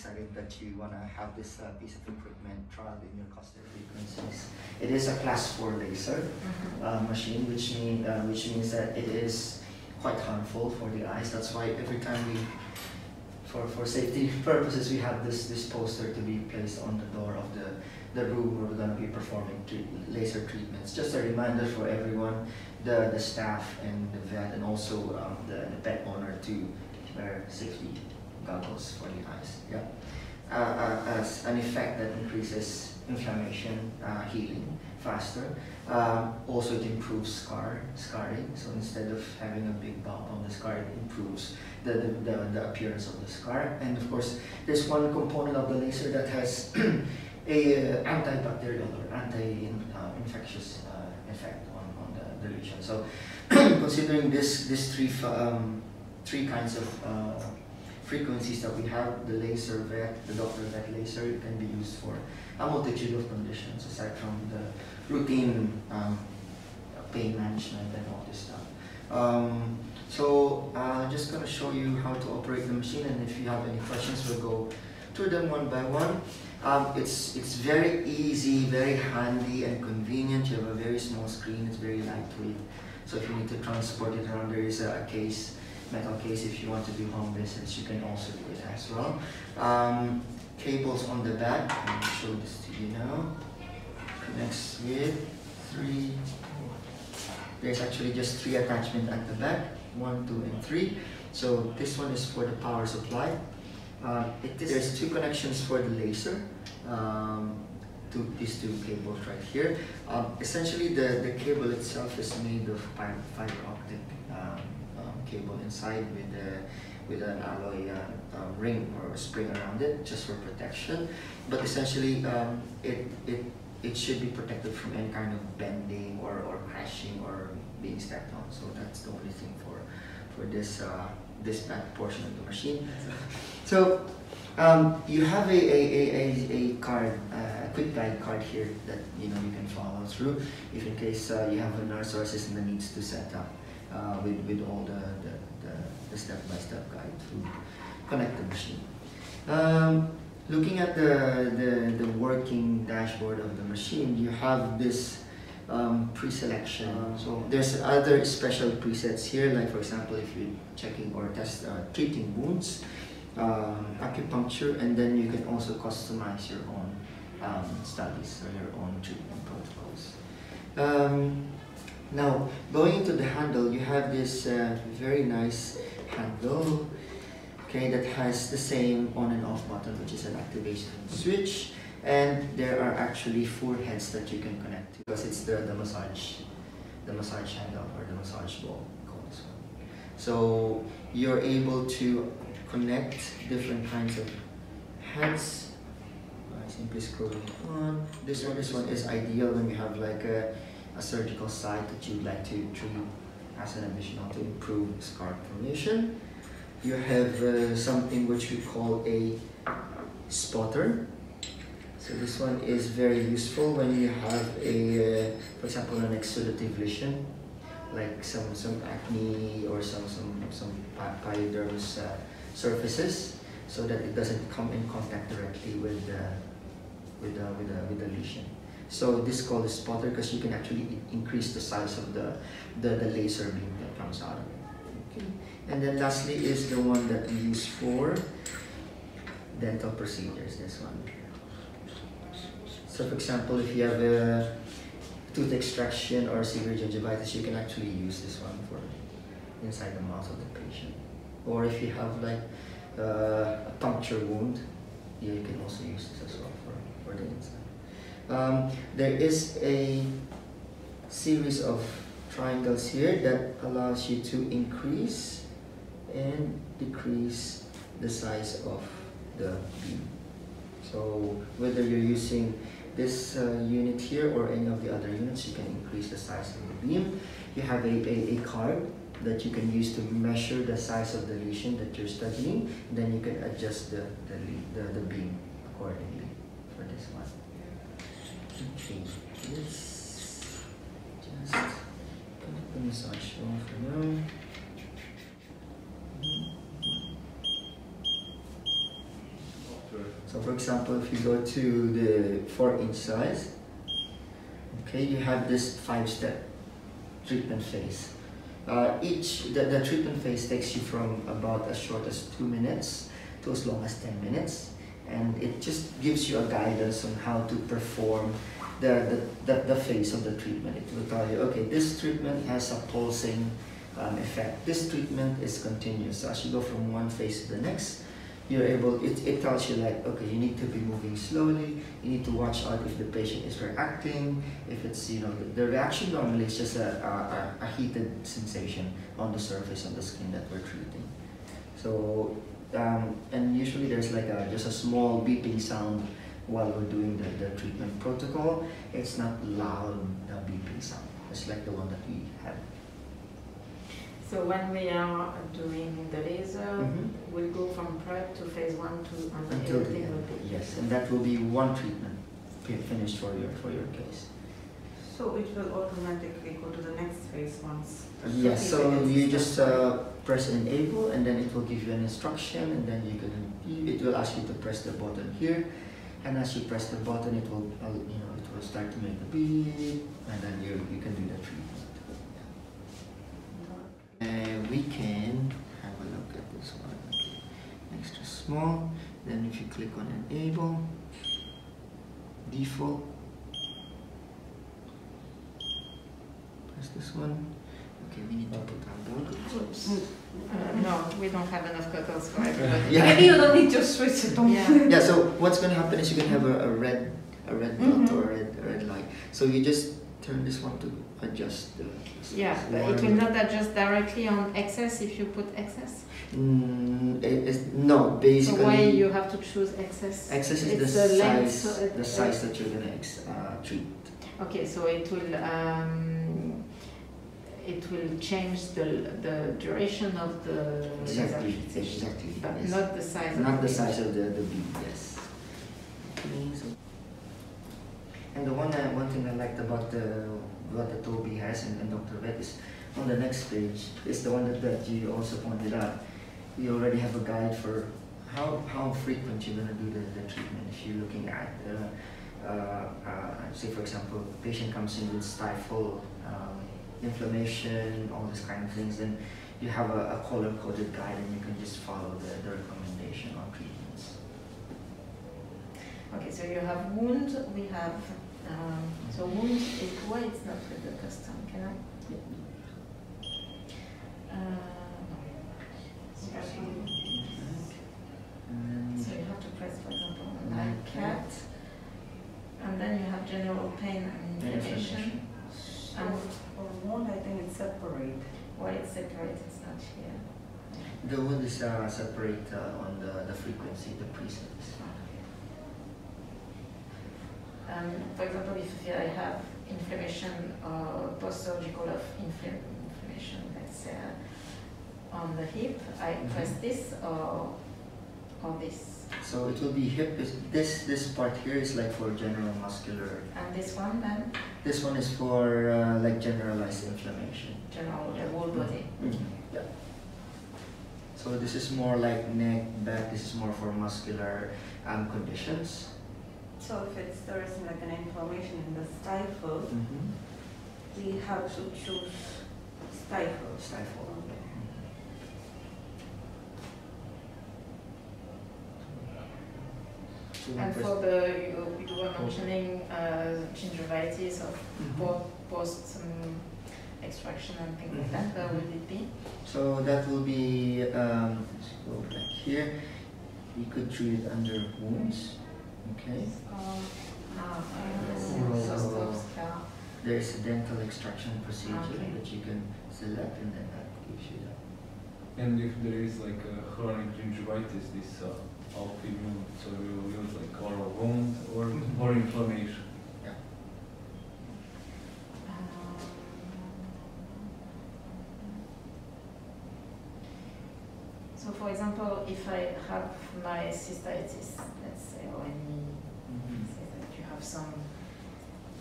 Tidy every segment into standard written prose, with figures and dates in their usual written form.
decided that you want to have this piece of equipment trialed in your cluster frequencies. It is a class 4 laser machine, which means that it is quite harmful for the eyes. That's why every time for safety purposes, we have this poster to be placed on the door of the room where we're going to be performing laser treatments. Just a reminder for everyone, the staff and the vet, and also the pet owner to wear safety goggles for the eyes. Yeah. As an effect that increases inflammation, healing faster. Also, it improves scarring. So instead of having a big bump on the scar, it improves the appearance of the scar. And of course, there's one component of the laser that has a antibacterial or anti-infectious effect on the lesion. So considering these three kinds of frequencies that we have, the laser vet, the DoctorVet laser, it can be used for a multitude of conditions aside from the routine pain management and all this stuff. So I'm just going to show you how to operate the machine, and if you have any questions, we'll go through them one by one. It's very easy, very handy and convenient. You have a very small screen, it's very lightweight. So if you need to transport it around, there is a case, metal case. If you want to do home visits, you can also do it as well. Cables on the back, I'll show this to you now. Connects with there's actually just 3 attachments at the back, 1, 2, and 3. So this one is for the power supply. There's 2 connections for the laser, these 2 cables right here. Essentially, the cable itself is made of fiber optic cable inside with an alloy ring or spring around it, just for protection. But essentially, it should be protected from any kind of bending or crashing or being stepped on. So that's the only thing for this back portion of the machine. So you have a card, a quick guide card here that you can follow through if in case you have a nurse or assistant that needs to set up with all the step-by-step guide to connect the machine. Looking at the working dashboard of the machine, you have this pre-selection. So there's other special presets here, like for example, if you're checking or treating wounds, acupuncture, and then you can also customize your own studies or your own treatment protocols. Now, going into the handle, you have this very nice handle, okay, that has the same on and off button, which is an activation switch, and there are actually 4 heads that you can connect to, because it's the massage handle or the massage ball, call this one. So you're able to connect different kinds of heads by simply scrolling on. This one is ideal when you have like a surgical site that you'd like to treat as an additional to improve scar formation. You have something which we call a spotter. So this one is very useful when you have for example, an exudative lesion, like some acne or some pyodermis surfaces, so that it doesn't come in contact directly with the lesion. So this is called a spotter because you can actually increase the size of the laser beam that comes out of it. Okay. And then lastly is the one that we use for dental procedures, this one. So for example, if you have a tooth extraction or severe gingivitis, you can actually use this one for inside the mouth of the patient. Or if you have like a puncture wound, you can also use this as well for the inside. There is a series of triangles here that allows you to increase and decrease the size of the beam. So whether you're using this unit here or any of the other units, you can increase the size of the beam. You have a card that you can use to measure the size of the lesion that you're studying. Then you can adjust the beam accordingly for this one. Okay, let's just connect the massage ball for now. So for example, if you go to the 4-inch size, okay, you have this 5-step treatment phase. The treatment phase takes you from about as short as 2 minutes to as long as 10 minutes, and it just gives you a guidance on how to perform the phase of the treatment. It will tell you, okay, this treatment has a pulsing effect. This treatment is continuous. So as you go from one phase to the next, you're able, it tells you like, okay, you need to be moving slowly, you need to watch out if the patient is reacting, if it's, you know, the reaction normally is just a heated sensation on the surface of the skin that we're treating. So, and usually there's like just a small beeping sound while we're doing the treatment protocol. It's not loud beeping sound. It's like the one that we had. So when we are doing the laser, we'll go from prep to phase 1 to until the end. Yes, and that will be one treatment finished for your case. So it will automatically go to the next phase once. Yes, so you just press enable, and then it will give you an instruction, and then it will ask you to press the button here, and as you press the button, it will it will start to make the beep, and then you can do the treatment. We can have a look at this one. Okay. Extra small. Then if you click on enable, default, press this one. Okay, we need to put our goggles. No, we don't have enough goggles for everybody. Yeah. Maybe you don't need to switch it on. Yeah. So what's going to happen is you're going to have a red dot or a red light. So you just turn this one to adjust the. Yeah, but it will not adjust directly on excess if you put excess? No, basically. So why you have to choose excess? Excess is the size that you're going to treat. Okay, so it will change the duration of the exactly, but yes. not the size. Not the size of the bead, yes. Okay, so. And the one thing I liked about what the Toby has and DoctorVet is on the next page is the one that you also pointed out. We already have a guide for how frequent you're going to do the treatment. If you're looking at, say for example, the patient comes in with stifle, inflammation, all these kind of things, then you have a color-coded guide and you can just follow the recommendation on treatments. Okay, so you have wound, we have, so wound, why it's not with the custom, can I? So you have to press, for example, like cat, and then you have general pain and inflammation. And for wound, I think it's separate. Why it's separate, it's not here. The wound is separate on the frequency, the presets. For example, if I have inflammation, post-surgical of inflammation, let's say on the hip, I press this or this. So it will be hip. This part here is like for general muscular. And this one then? This one is for like generalized inflammation. General, the whole body. Yeah. So this is more like neck, back. This is more for muscular So conditions. if there is like an inflammation in the stifle, we have to choose stifle. Stifle. And for the, you were mentioning gingivitis of post extraction and things like that, where would it be? So that will be, let's go back here. You could treat it under wounds. Okay. There's a dental extraction procedure that you can select, and then that gives you that. And if there is like a chronic gingivitis, this autoimmune, so we will use like oral wound or inflammation. Yeah. So for example, if I have my cystitis, let's say, or any, say that you have some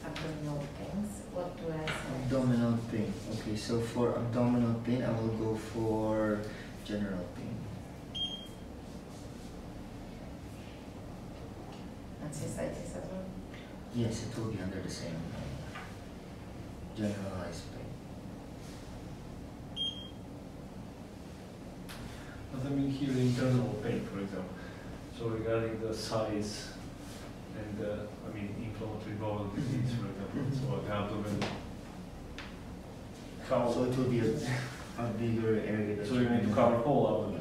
abdominal pains, what do I say? Abdominal pain. Okay, so for abdominal pain, I will go for general pain. and cystitis as well? Yes, it will be under the same generalized pain. But I mean here the internal pain, for example. So regarding the size and I mean inflammatory bowel disease, for example, so like abdomen. How? So it will be a bigger area. That So you need to cover whole abdomen.